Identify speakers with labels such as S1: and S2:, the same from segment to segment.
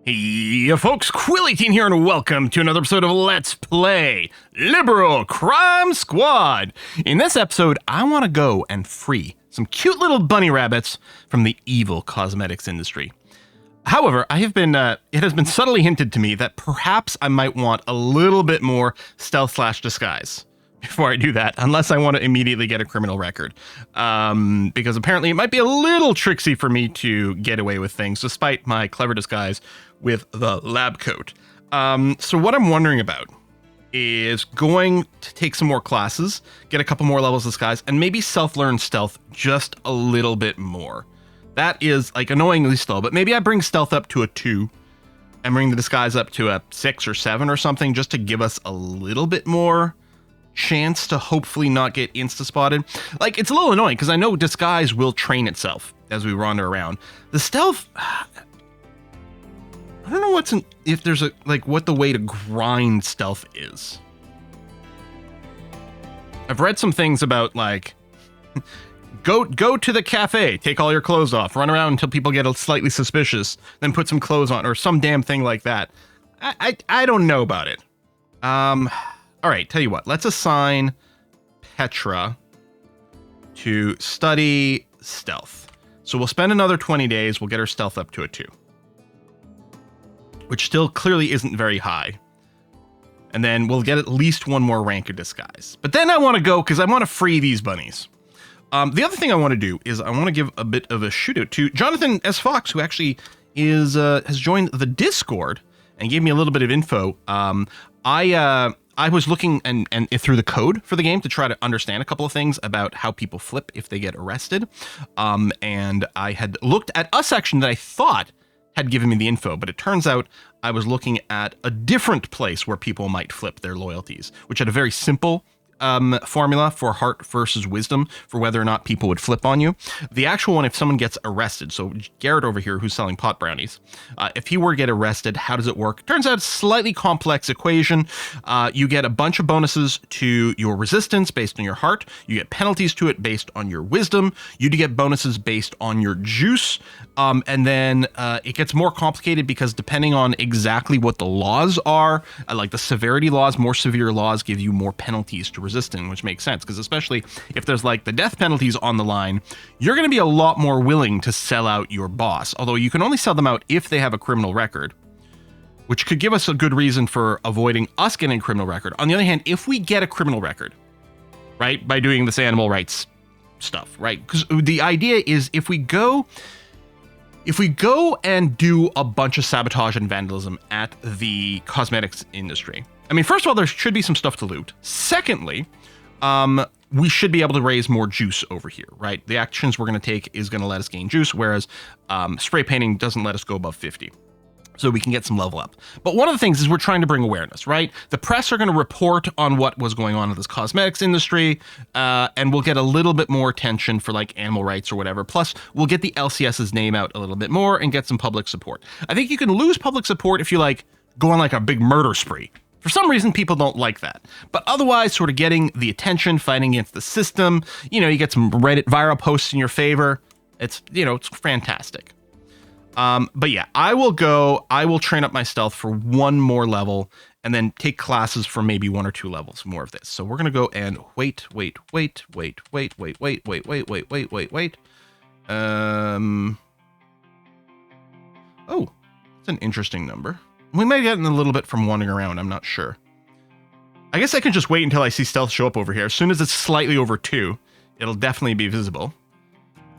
S1: Hey folks, Quill18 here and welcome to another episode of Let's Play Liberal Crime Squad. In this episode, I want to go and free some cute little bunny rabbits from the evil cosmetics industry. However, it has been subtly hinted to me that perhaps I might want a little bit more stealth/disguise before I do that, unless I want to immediately get a criminal record. Because apparently it might be a little tricksy for me to get away with things, despite my clever disguise with the lab coat. So what I'm wondering about is going to take some more classes, get a couple more levels of disguise, and maybe self-learn stealth just a little bit more. That is, like, annoyingly slow, but maybe I bring stealth up to a 2 and bring the disguise up to a 6 or 7 or something, just to give us a little bit more chance to hopefully not get insta-spotted. Like, it's a little annoying because I know disguise will train itself as we wander around. The stealth, I don't know if there's what the way to grind stealth is. I've read some things about, like, go to the cafe, take all your clothes off, run around until people get slightly suspicious, then put some clothes on, or some damn thing like that. I don't know about it. All right, tell you what, let's assign Petra to study stealth. So we'll spend another 20 days, we'll get her stealth up to a 2. Which still clearly isn't very high. And then we'll get at least one more rank of disguise. But then I want to go, because I want to free these bunnies. The other thing I want to do is I want to give a bit of a shout out to Jonathan S. Fox, who actually has joined the Discord and gave me a little bit of info. I was looking and through the code for the game to try to understand a couple of things about how people flip if they get arrested. And I had looked at a section that I thought had given me the info, but it turns out I was looking at a different place where people might flip their loyalties, which had a very simple formula for heart versus wisdom for whether or not people would flip on you. The actual one, if someone gets arrested, so Garrett over here who's selling pot brownies, if he were to get arrested, how does it work? Turns out it's a slightly complex equation. You get a bunch of bonuses to your resistance based on your heart. You get penalties to it based on your wisdom. You do get bonuses based on your juice. And then it gets more complicated because depending on exactly what the laws are, like the severity laws, more severe laws give you more penalties to resisting, which makes sense because especially if there's like the death penalties on the line, you're going to be a lot more willing to sell out your boss, although you can only sell them out if they have a criminal record, which could give us a good reason for avoiding us getting a criminal record. On the other hand, if we get a criminal record, right, by doing this animal rights stuff, right, because the idea is if we go and do a bunch of sabotage and vandalism at the cosmetics industry, I mean, first of all, there should be some stuff to loot. Secondly, we should be able to raise more juice over here, right? The actions we're going to take is going to let us gain juice, whereas spray painting doesn't let us go above 50. So we can get some level up. But one of the things is we're trying to bring awareness, right? The press are going to report on what was going on in this cosmetics industry, and we'll get a little bit more attention for like animal rights or whatever. Plus, we'll get the LCS's name out a little bit more and get some public support. I think you can lose public support if you like go on like a big murder spree. For some reason, people don't like that. But otherwise, sort of getting the attention, fighting against the system, you know, you get some Reddit viral posts in your favor. It's, you know, it's fantastic. But yeah, I will train up my stealth for one more level and then take classes for maybe 1 or 2 levels more of this. So we're going to go and wait. Oh, it's an interesting number. We might get in a little bit from wandering around, I'm not sure. I guess I can just wait until I see stealth show up over here. As soon as it's slightly over 2, it'll definitely be visible.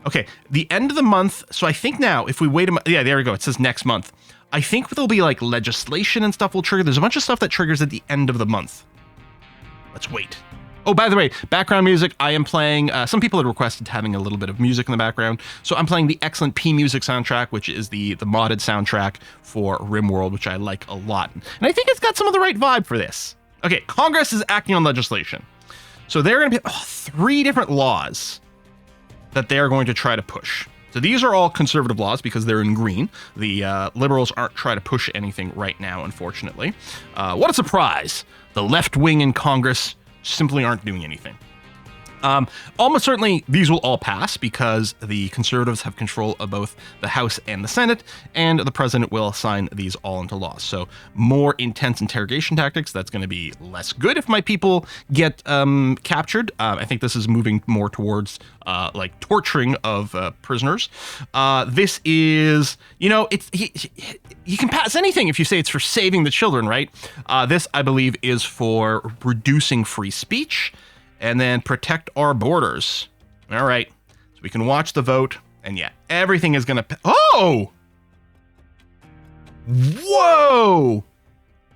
S1: Okay, the end of the month. So I think now, if we wait a month, yeah, there we go. It says next month. I think there'll be like legislation and stuff will trigger. There's a bunch of stuff that triggers at the end of the month. Let's wait. Oh, by the way, background music, I am playing, some people had requested having a little bit of music in the background, so I'm playing the excellent P-Music soundtrack, which is the modded soundtrack for RimWorld, which I like a lot. And I think it's got some of the right vibe for this. Okay, Congress is acting on legislation. So they're going to be 3 different laws that they're going to try to push. So these are all conservative laws because they're in green. The liberals aren't trying to push anything right now, unfortunately. What a surprise. The left wing in Congress simply aren't doing anything. Almost certainly these will all pass because the Conservatives have control of both the House and the Senate, and the president will sign these all into law. So more intense interrogation tactics, that's going to be less good if my people get captured. I think this is moving more towards like torturing of prisoners. This is, you know, you can pass anything if you say it's for saving the children, right? This, I believe, is for reducing free speech. And then protect our borders. All right. So we can watch the vote. And yeah, everything is going to... Oh! Whoa!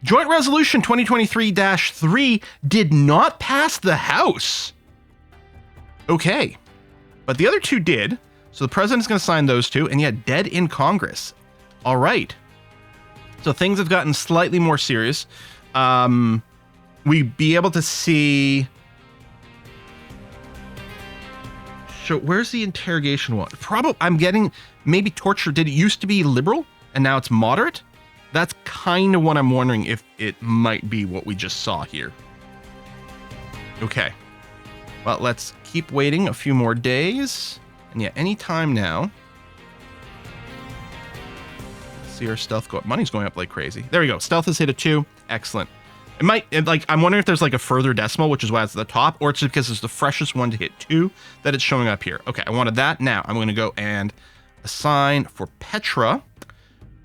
S1: Joint Resolution 2023-3 did not pass the House. Okay. But the other two did. So the president's going to sign those two. And yeah, dead in Congress. All right. So things have gotten slightly more serious. We'd be able to see... So where's the interrogation one? Probably, I'm getting maybe torture. Did it used to be liberal and now it's moderate? That's kind of what I'm wondering if it might be what we just saw here. Okay. Well, let's keep waiting a few more days. And yeah, any time now. See our stealth go up. Money's going up like crazy. There we go. Stealth has hit a 2. Excellent. It might, like, I'm wondering if there's like a further decimal, which is why it's at the top, or it's just because it's the freshest one to hit 2 that it's showing up here. Okay, I wanted that. Now I'm going to go and assign for Petra,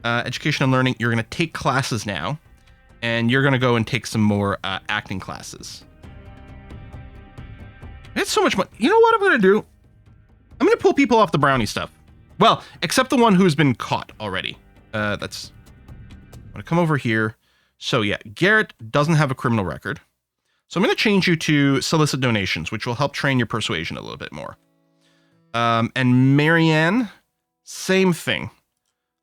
S1: education and learning. You're going to take classes now, and you're going to go and take some more acting classes. It's so much money. You know what I'm going to do? I'm going to pull people off the brownie stuff. Well, except the one who's been caught already. I'm going to come over here. So yeah, Garrett doesn't have a criminal record. So I'm going to change you to solicit donations, which will help train your persuasion a little bit more. And Marianne, same thing.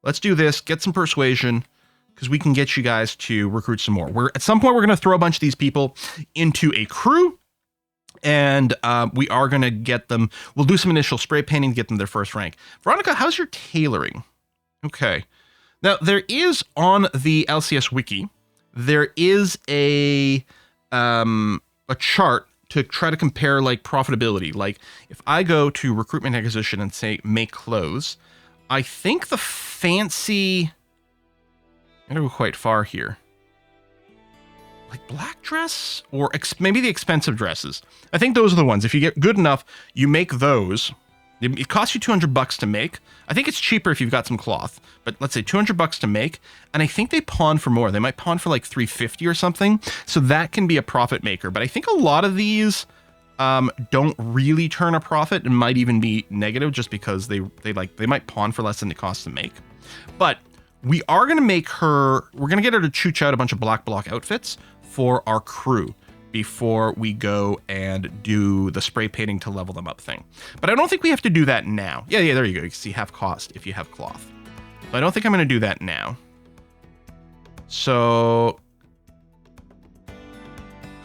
S1: Let's do this, get some persuasion, because we can get you guys to recruit some more. At some point, we're going to throw a bunch of these people into a crew, and we are going to get them, we'll do some initial spray painting to get them their first rank. Veronica, how's your tailoring? Okay. Now, there is on the LCS wiki, there is a chart to try to compare like profitability. Like if I go to recruitment acquisition and say make clothes, I think the fancy, I'm gonna go quite far here. Like black dress or maybe the expensive dresses. I think those are the ones. If you get good enough, you make those. It costs you $200 to make. I think it's cheaper if you've got some cloth, but let's say $200 to make. And I think they pawn for more. They might pawn for like $350 or something. So that can be a profit maker. But I think a lot of these don't really turn a profit and might even be negative just because they might pawn for less than it costs to make. But we are going to make her, we're going to get her to chooch out a bunch of black block outfits for our crew before we go and do the spray painting to level them up thing. But I don't think we have to do that now. Yeah, there you go. You can see half cost if you have cloth. But I don't think I'm going to do that now. So,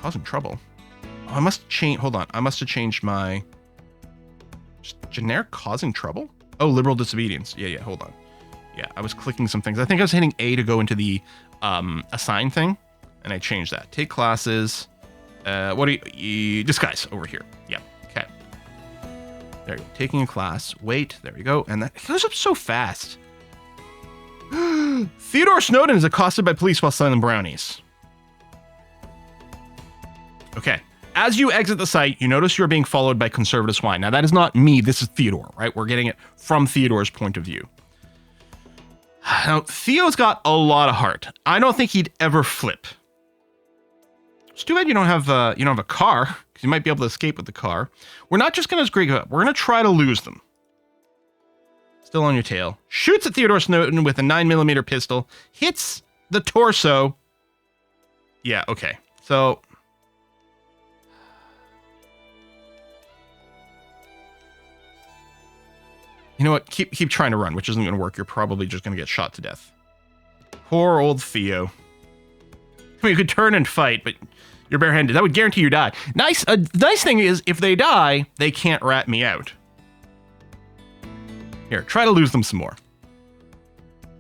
S1: causing trouble. Oh, I must change, hold on. I must have changed my generic causing trouble. Oh, liberal disobedience. Yeah, hold on. Yeah, I was clicking some things. I think I was hitting A to go into the assign thing, and I changed that. Take classes. What do you disguise over here? Yeah. Okay. There you go. Taking a class. Wait. There we go. And that goes up so fast. Theodore Snowden is accosted by police while selling brownies. Okay. As you exit the site, you notice you're being followed by conservative swine. Now, that is not me. This is Theodore, right? We're getting it from Theodore's point of view. Now, Theo's got a lot of heart. I don't think he'd ever flip. It's too bad you don't have a car, because you might be able to escape with the car. We're not just going to scrape up. We're going to try to lose them. Still on your tail. Shoots at Theodore Snowden with a 9mm pistol. Hits the torso. Yeah, okay. So, you know what? Keep trying to run, which isn't going to work. You're probably just going to get shot to death. Poor old Theo. I mean, you could turn and fight, but you're barehanded. That would guarantee you die. Nice thing is, if they die, they can't rat me out. Here, try to lose them some more.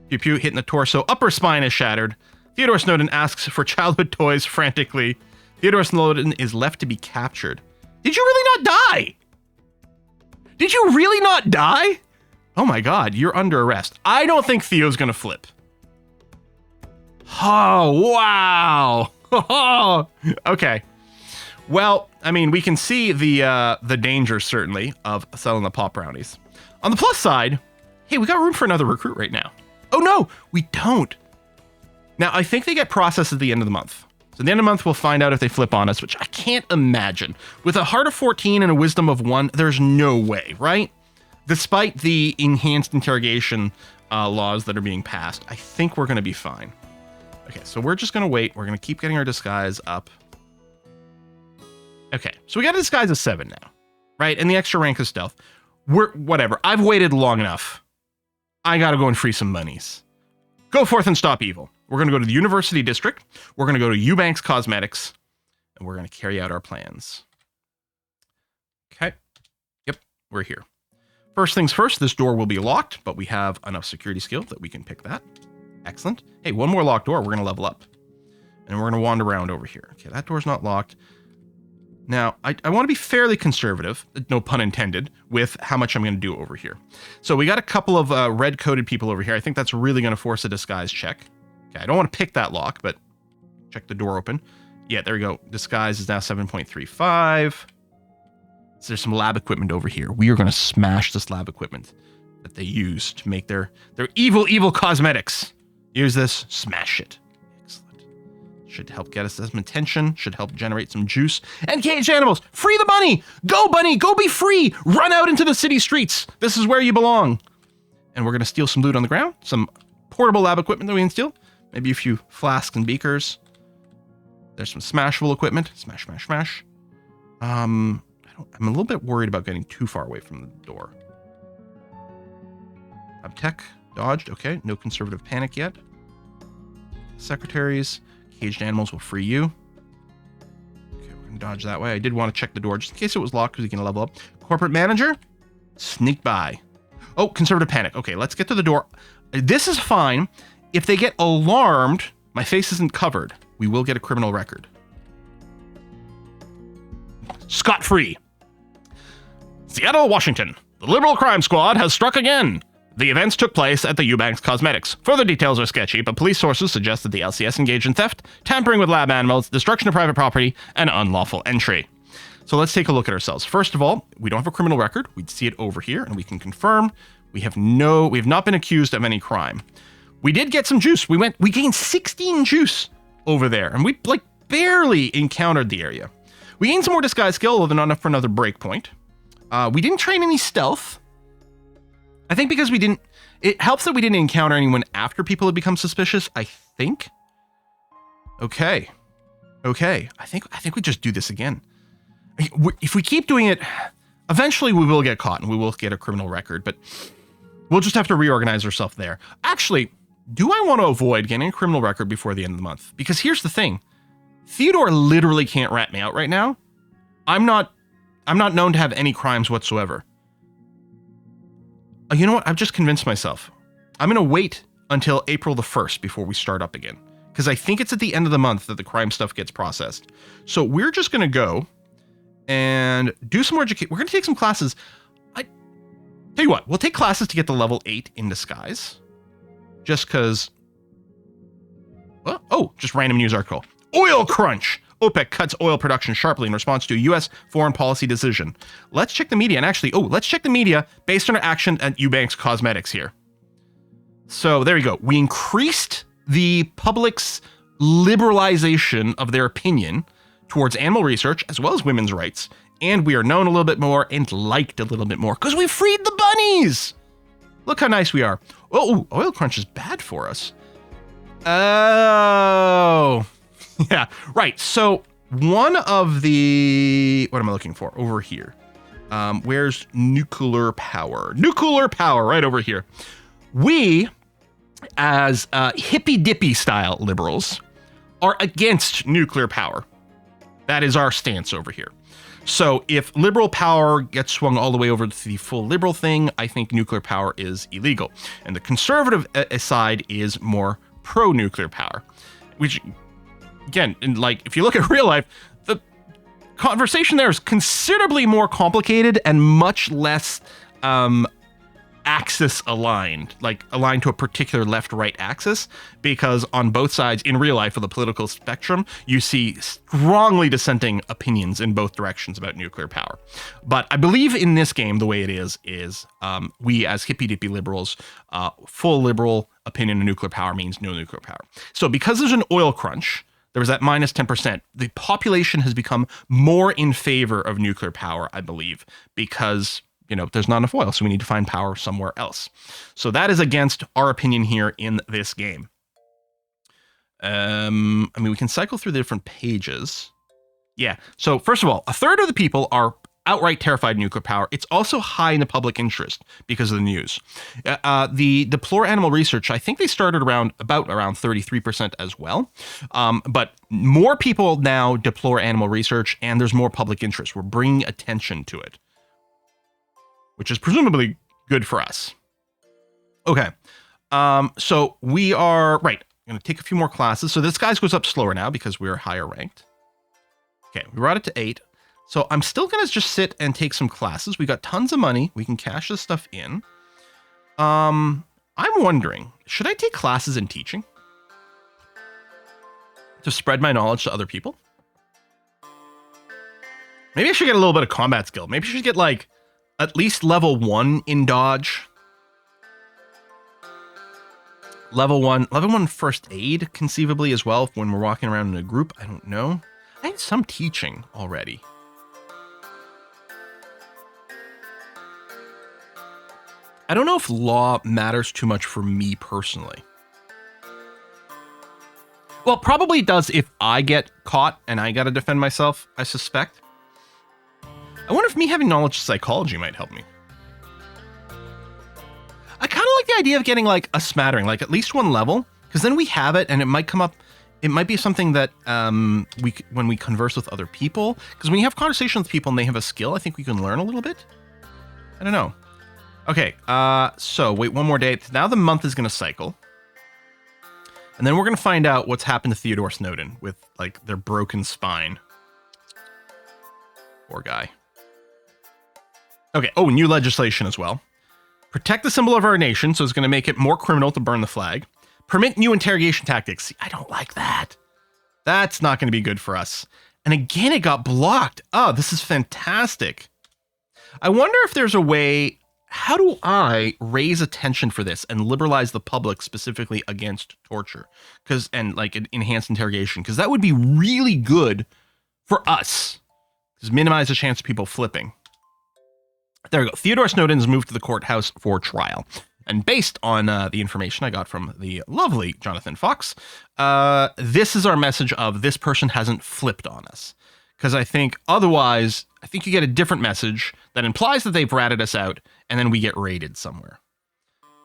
S1: Pew pew, hitting the torso. Upper spine is shattered. Theodore Snowden asks for childhood toys frantically. Theodore Snowden is left to be captured. Did you really not die? Did you really not die? Oh my God, you're under arrest. I don't think Theo's gonna flip. Oh, wow. Okay. Well, I mean, we can see the danger, certainly, of selling the pop brownies. On the plus side, hey, we got room for another recruit right now. Oh no, we don't. Now, I think they get processed at the end of the month. So at the end of the month, we'll find out if they flip on us, which I can't imagine. With a heart of 14 and a wisdom of 1, there's no way, right? Despite the enhanced interrogation laws that are being passed, I think we're going to be fine. Okay, so we're just going to wait. We're going to keep getting our disguise up. Okay, so we got a disguise of 7 now, right? And the extra rank of stealth. Whatever. I've waited long enough. I got to go and free some bunnies. Go forth and stop evil. We're going to go to the University District. We're going to go to Eubanks Cosmetics. And we're going to carry out our plans. Okay. Yep, we're here. First things first, this door will be locked, but we have enough security skill that we can pick that. Excellent. Hey, one more locked door. We're going to level up. And we're going to wander around over here. Okay, that door's not locked. Now, I want to be fairly conservative, no pun intended, with how much I'm going to do over here. So we got a couple of red-coded people over here. I think that's really going to force a disguise check. Okay, I don't want to pick that lock, but check the door open. Yeah, there we go. Disguise is now 7.35. So there's some lab equipment over here. We are going to smash this lab equipment that they use to make their evil cosmetics. Use this, smash it. Should help get us some attention, should help generate some juice. And cage animals, free the bunny! Go, bunny, go be free! Run out into the city streets! This is where you belong. And we're going to steal some loot on the ground, some portable lab equipment that we can steal. Maybe a few flasks and beakers. There's some smashable equipment. Smash, smash, smash. I'm a little bit worried about getting too far away from the door. Tech, dodged, okay. No conservative panic yet. Secretaries. Caged animals will free you. Okay, we're going to dodge that way. I did want to check the door just in case it was locked because we can level up. Corporate manager, sneak by. Oh, conservative panic. Okay, let's get to the door. This is fine. If they get alarmed, my face isn't covered. We will get a criminal record. Scot-free. Seattle, Washington. The Liberal Crime Squad has struck again. The events took place at the Eubanks Cosmetics. Further details are sketchy, but police sources suggest that the LCS engaged in theft, tampering with lab animals, destruction of private property, and unlawful entry. So let's take a look at ourselves. First of all, we don't have a criminal record. We'd see it over here, and we can confirm we have not been accused of any crime. We did get some juice. We gained 16 juice over there, and we barely encountered the area. We gained some more disguise skill, although not enough for another breakpoint. We didn't train any stealth. I think because it helps that we didn't encounter anyone after people had become suspicious, I think. Okay. I think we just do this again. If we keep doing it, eventually we will get caught and we will get a criminal record, but we'll just have to reorganize ourselves there. Actually, do I want to avoid getting a criminal record before the end of the month? Because here's the thing. Theodore literally can't rat me out right now. I'm not known to have any crimes whatsoever. You know what? I've just convinced myself. I'm going to wait until April the 1st before we start up again. Because I think it's at the end of the month that the crime stuff gets processed. So we're just going to go and do some more education. We're going to take some classes. Tell you what, we'll take classes to get to level 8 in disguise. Just because... just random news article. Oil crunch! OPEC cuts oil production sharply in response to a U.S. foreign policy decision. Let's check the media. And actually, let's check the media based on our action at Eubanks Cosmetics here. So there you go. We increased the public's liberalization of their opinion towards animal research as well as women's rights. And we are known a little bit more and liked a little bit more because we freed the bunnies. Look how nice we are. Oh, oil crunch is bad for us. Oh... Yeah, right. So one of the... What am I looking for? Over here. Where's nuclear power? Nuclear power, right over here. We, as hippy-dippy style liberals, are against nuclear power. That is our stance over here. So if liberal power gets swung all the way over to the full liberal thing, I think nuclear power is illegal. And the conservative side is more pro-nuclear power, which... Again, if you look at real life, conversation there is considerably more complicated and much less axis aligned, like aligned to a particular left-right axis, because on both sides in real life of the political spectrum, you see strongly dissenting opinions in both directions about nuclear power. But I believe in this game, the way it is we as hippy-dippy liberals, full liberal opinion of nuclear power means no nuclear power. So because there's an oil crunch, there was that minus 10%. The population has become more in favor of nuclear power, I believe, because there's not enough oil, so we need to find power somewhere else. So that is against our opinion here in this game. We can cycle through the different pages. Yeah, so first of all, a third of the people are outright terrified of nuclear power. It's also high in the public interest because of the news. The deplore animal research, I think they started around 33% as well. But more people now deplore animal research, and there's more public interest. We're bringing attention to it, which is presumably good for us. Okay. So we are, right, I'm going to take a few more classes. So this guy goes up slower now because we're higher ranked. Okay, we brought it to 8. So I'm still going to just sit and take some classes. We got tons of money. We can cash this stuff in. I'm wondering, should I take classes in teaching to spread my knowledge to other people? Maybe I should get a little bit of combat skill. Maybe I should get like at least level 1 in dodge. Level 1 first aid, conceivably as well, when we're walking around in a group. I don't know. I had some teaching already. I don't know if law matters too much for me personally. Well, probably does if I get caught and I gotta defend myself, I suspect. I wonder if me having knowledge of psychology might help me. I kind of like the idea of getting like a smattering, like at least 1 level, because then we have it and it might come up. It might be something that when we converse with other people, because when you have conversations with people and they have a skill, I think we can learn a little bit. I don't know. Okay, so wait 1 more day. Now the month is going to cycle. And then we're going to find out what's happened to Theodore Snowden with like their broken spine. Poor guy. Okay, oh, new legislation as well. Protect the symbol of our nation, so it's going to make it more criminal to burn the flag. Permit new interrogation tactics. See, I don't like that. That's not going to be good for us. And again, it got blocked. Oh, this is fantastic. I wonder if there's a way. How do I raise attention for this and liberalize the public specifically against torture? And like enhanced interrogation, because that would be really good for us. Just minimize the chance of people flipping. There we go. Theodore Snowden is moved to the courthouse for trial. And based on the information I got from the lovely Jonathan Fox, this is our message of this person hasn't flipped on us. Because I think otherwise, I think you get a different message that implies that they've ratted us out, and then we get raided somewhere.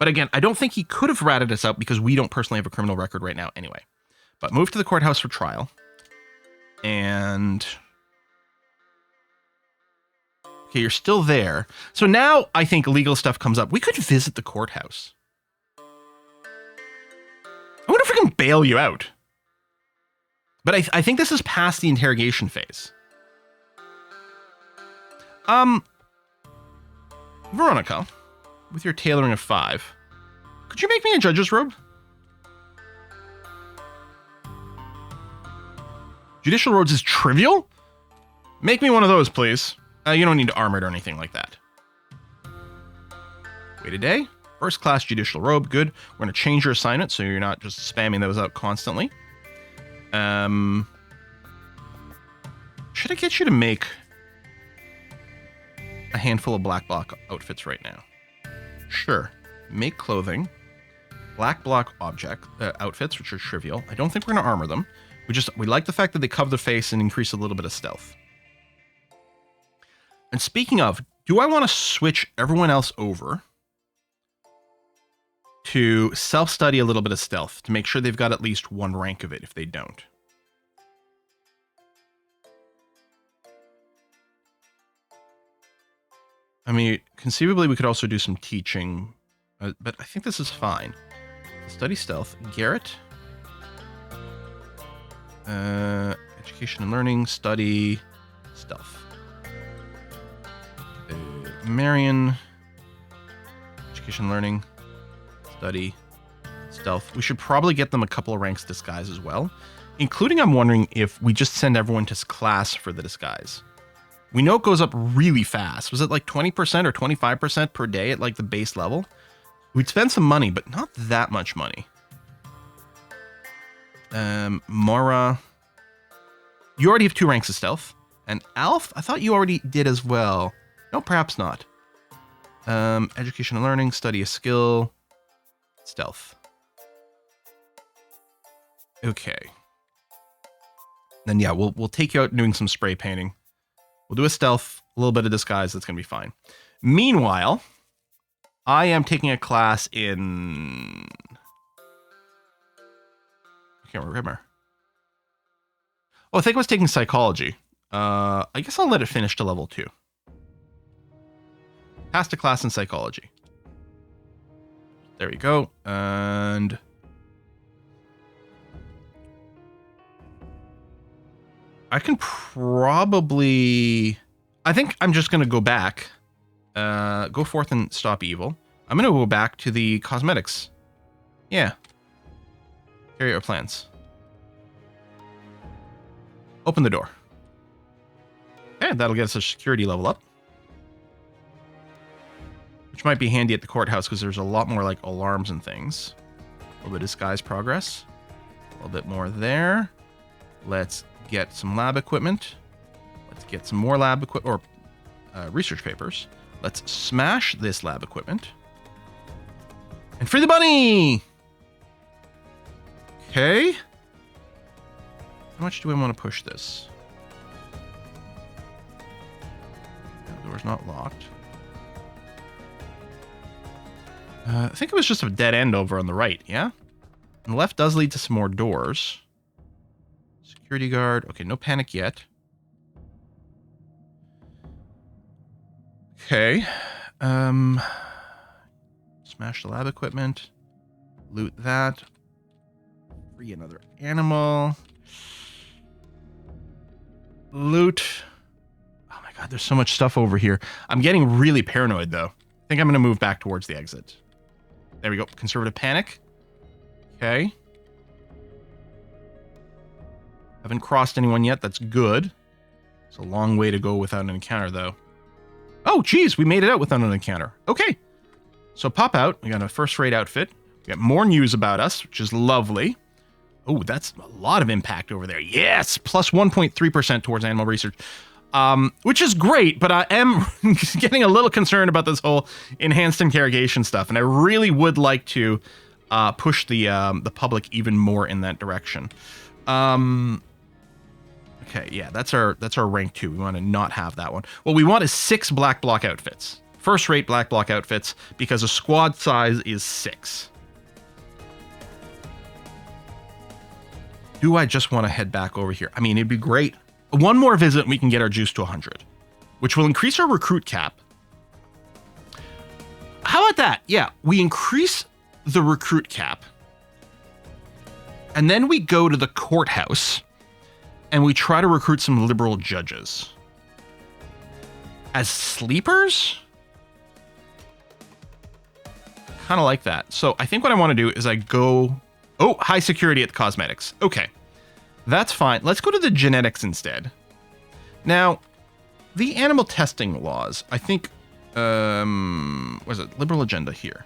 S1: But again, I don't think he could have ratted us out because we don't personally have a criminal record right now anyway. But move to the courthouse for trial. And okay, you're still there. So now I think legal stuff comes up. We could visit the courthouse. I wonder if we can bail you out. But I think this is past the interrogation phase. Veronica, with your tailoring of 5, could you make me a judge's robe? Judicial robes is trivial? Make me one of those, please. You don't need to armor it or anything like that. Wait a day. First class judicial robe. Good. We're going to change your assignment so you're not just spamming those out constantly. Should I get you to make a handful of black block outfits right now? Sure. Make clothing. Black block object outfits, which are trivial. I don't think we're going to armor them. We like the fact that they cover the face and increase a little bit of stealth. And speaking of, do I want to switch everyone else over to self-study a little bit of stealth to make sure they've got at least 1 rank of it if they don't? I mean, conceivably we could also do some teaching, but I think this is fine. Study stealth. Garrett. Education and learning. Study Stealth. Marion. Education, learning. Study. Stealth. We should probably get them a couple of ranks disguise as well. Including, I'm wondering if we just send everyone to class for the disguise. We know it goes up really fast. Was it like 20% or 25% per day at like the base level? We'd spend some money, but not that much money. Mora. You already have 2 ranks of stealth. And Alf, I thought you already did as well. No, perhaps not. Education and learning, study a skill, stealth. Okay. Then yeah, we'll take you out doing some spray painting. We'll do a stealth, a little bit of disguise. That's gonna be fine. Meanwhile, I am taking a class in. I can't remember. Oh, I think I was taking psychology. I guess I'll let it finish to level 2. Passed a class in psychology. There we go. And I can probably... I think I'm just going to go back. Go forth and stop evil. I'm going to go back to the cosmetics. Yeah. Carry out plans. Open the door. Okay, that'll get us a security level up. Which might be handy at the courthouse because there's a lot more like alarms and things. A little bit of disguise progress. A little bit more there. Let's get some lab equipment. Let's get some more lab equipment or research papers. Let's smash this lab equipment. And free the bunny! Okay. How much do we want to push this? The door's not locked. I think it was just a dead end over on the right, yeah? And the left does lead to some more doors. Security guard. Okay, no panic yet. Okay. Smash the lab equipment. Loot that. Free another animal. Loot. Oh my god, there's so much stuff over here. I'm getting really paranoid, though. I think I'm going to move back towards the exit. There we go. Conservative panic. Okay. Haven't crossed anyone yet. That's good. It's a long way to go without an encounter, though. Oh, geez. We made it out without an encounter. Okay. So pop out. We got a first-rate outfit. We got more news about us, which is lovely. Oh, that's a lot of impact over there. Yes! Plus 1.3% towards animal research. Which is great, but I am getting a little concerned about this whole enhanced interrogation stuff, and I really would like to push the public even more in that direction. Okay, yeah, that's our rank 2. We want to not have that one. What we want is 6 black block outfits. First-rate black block outfits, because a squad size is 6. Do I just want to head back over here? I mean, it'd be great. One more visit and we can get our juice to 100, which will increase our recruit cap. How about that? Yeah, we increase the recruit cap. And then we go to the courthouse and we try to recruit some liberal judges. As sleepers? Kind of like that. So I think what I want to do is I go... Oh, high security at the cosmetics. Okay. That's fine. Let's go to the genetics instead. Now, the animal testing laws, I think, what is it? Liberal agenda here.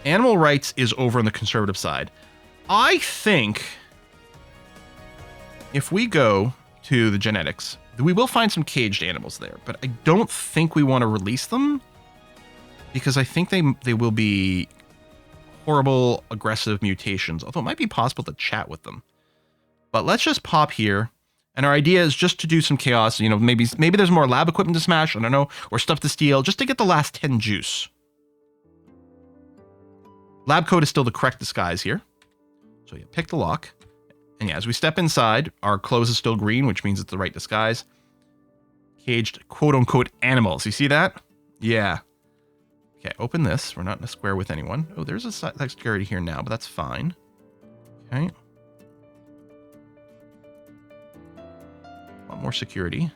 S1: Animal rights is over on the conservative side. I think if we go to the genetics, we will find some caged animals there, but I don't think we want to release them because I think they will be horrible, aggressive mutations, although it might be possible to chat with them. But let's just pop here, and our idea is just to do some chaos. You know, maybe there's more lab equipment to smash, I don't know, or stuff to steal, just to get the last 10 juice. Lab coat is still the correct disguise here. So yeah, pick the lock. And yeah, as we step inside, our clothes is still green, which means it's the right disguise. Caged quote-unquote animals. You see that? Yeah. Okay, open this. We're not in a square with anyone. Oh, there's a security here now, but that's fine. Okay. Want more security.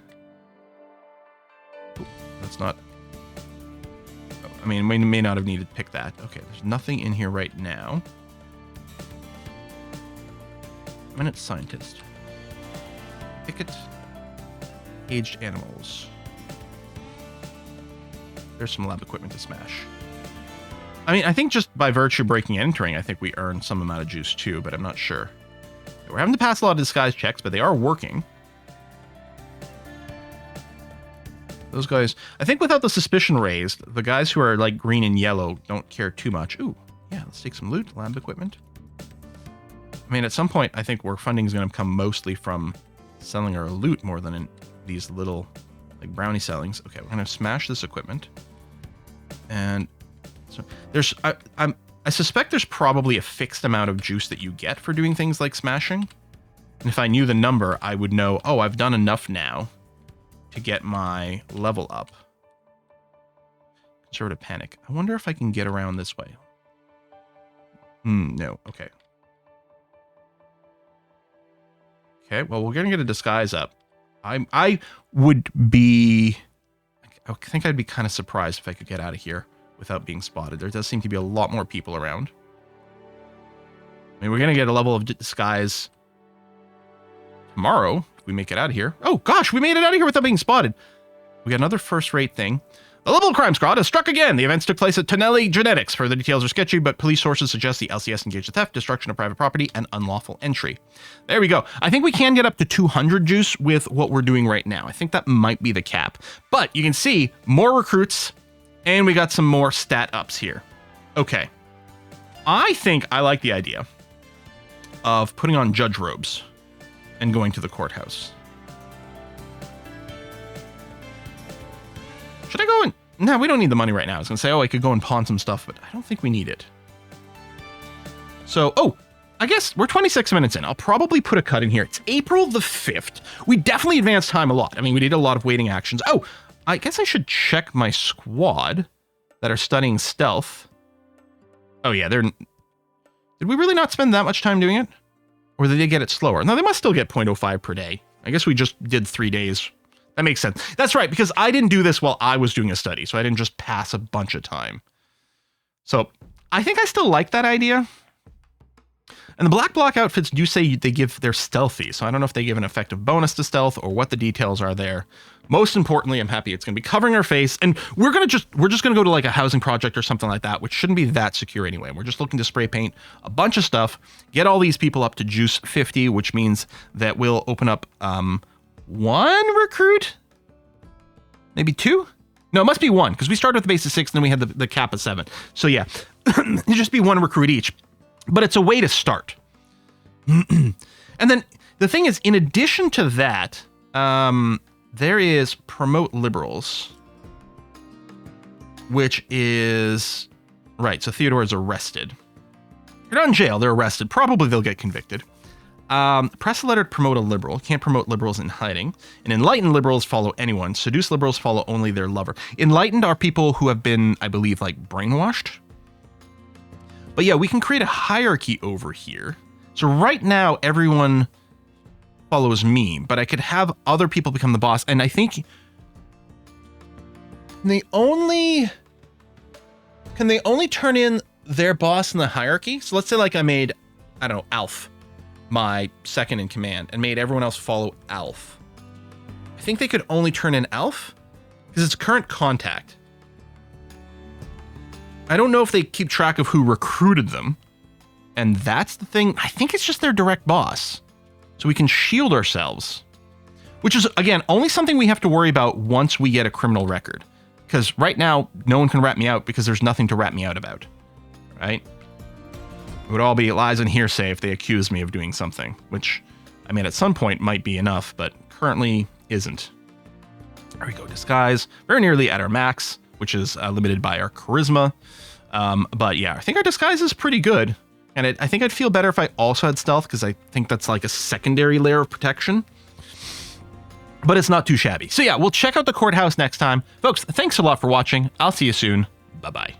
S1: not... I mean, we may not have needed to pick that. Okay, there's nothing in here right now. Minute scientist. Picket. Aged animals. There's some lab equipment to smash. I mean, I think just by virtue of breaking and entering, I think we earn some amount of juice too, but I'm not sure. We're having to pass a lot of disguise checks, but they are working. Those guys, I think without the suspicion raised, the guys who are like green and yellow don't care too much. Ooh, yeah, let's take some loot, lab equipment. I mean, at some point, I think our funding is going to come mostly from selling our loot more than in these little like brownie sellings. Okay, we're going to smash this equipment. And so there's, I suspect there's probably a fixed amount of juice that you get for doing things like smashing. And if I knew the number, I would know, oh, I've done enough now to get my level up. Conservative panic. I wonder if I can get around this way. No. Okay. Okay, well, we're going to get a disguise up. I would be... I think I'd be kind of surprised if I could get out of here without being spotted. There does seem to be a lot more people around. I mean, we're going to get a level of disguise tomorrow if we make it out of here. Oh, gosh, we made it out of here without being spotted. We got another first-rate thing. The Liberal Crime Squad has struck again. The events took place at Tonelli Genetics. Further details are sketchy, but police sources suggest the LCS engaged in theft, destruction of private property, and unlawful entry. There we go. I think we can get up to 200 juice with what we're doing right now. I think that might be the cap. But you can see more recruits, and we got some more stat ups here. Okay. I think I like the idea of putting on judge robes and going to the courthouse. Should I go and... No, we don't need the money right now. I was going to say, oh, I could go and pawn some stuff, but I don't think we need it. So, oh, I guess we're 26 minutes in. I'll probably put a cut in here. It's April the 5th. We definitely advanced time a lot. I mean, we did a lot of waiting actions. Oh, I guess I should check my squad that are studying stealth. Oh, yeah, they're... Did we really not spend that much time doing it? Or did they get it slower? No, they must still get 0.05 per day. I guess we just did 3 days. That makes sense. That's right, because I didn't do this while I was doing a study, so I didn't just pass a bunch of time. So I think I still like that idea. And the black block outfits do say they give they're stealthy, so I don't know if they give an effective bonus to stealth or what the details are there. Most importantly, I'm happy it's going to be covering our face, and we're just going to go to like a housing project or something like that, which shouldn't be that secure anyway. We're just looking to spray paint a bunch of stuff, get all these people up to juice 50, which means that we'll open up one recruit, maybe two. No, it must be one, because we started with the base of 6, and then we had the cap of 7. So yeah, it'll just be one recruit each. But it's a way to start. And then the thing is, in addition to that, there is promote liberals, which is right. So Theodore is arrested. They're not in jail. They're arrested. Probably they'll get convicted. Press a letter to promote a liberal. Can't promote liberals in hiding. And enlightened liberals follow anyone. Seduced liberals follow only their lover. Enlightened are people who have been, I believe, like brainwashed. But yeah, we can create a hierarchy over here. So right now, everyone follows me, but I could have other people become the boss. And I think can they only turn in their boss in the hierarchy? So let's say like I made, I don't know, Alf my second in command and made everyone else follow Alf. I think they could only turn in Alf because it's current contact. I don't know if they keep track of who recruited them. And that's the thing. I think it's just their direct boss. So we can shield ourselves. Which is, again, only something we have to worry about once we get a criminal record. Because right now, no one can rat me out because there's nothing to rat me out about. Right? It would all be lies and hearsay if they accuse me of doing something. Which, I mean, at some point might be enough, but currently isn't. There we go. Disguise. Very nearly at our max, which is limited by our charisma. But yeah, I think our disguise is pretty good. And I think I'd feel better if I also had stealth, because I think that's like a secondary layer of protection. But it's not too shabby. So yeah, we'll check out the courthouse next time. Folks, thanks a lot for watching. I'll see you soon. Bye-bye.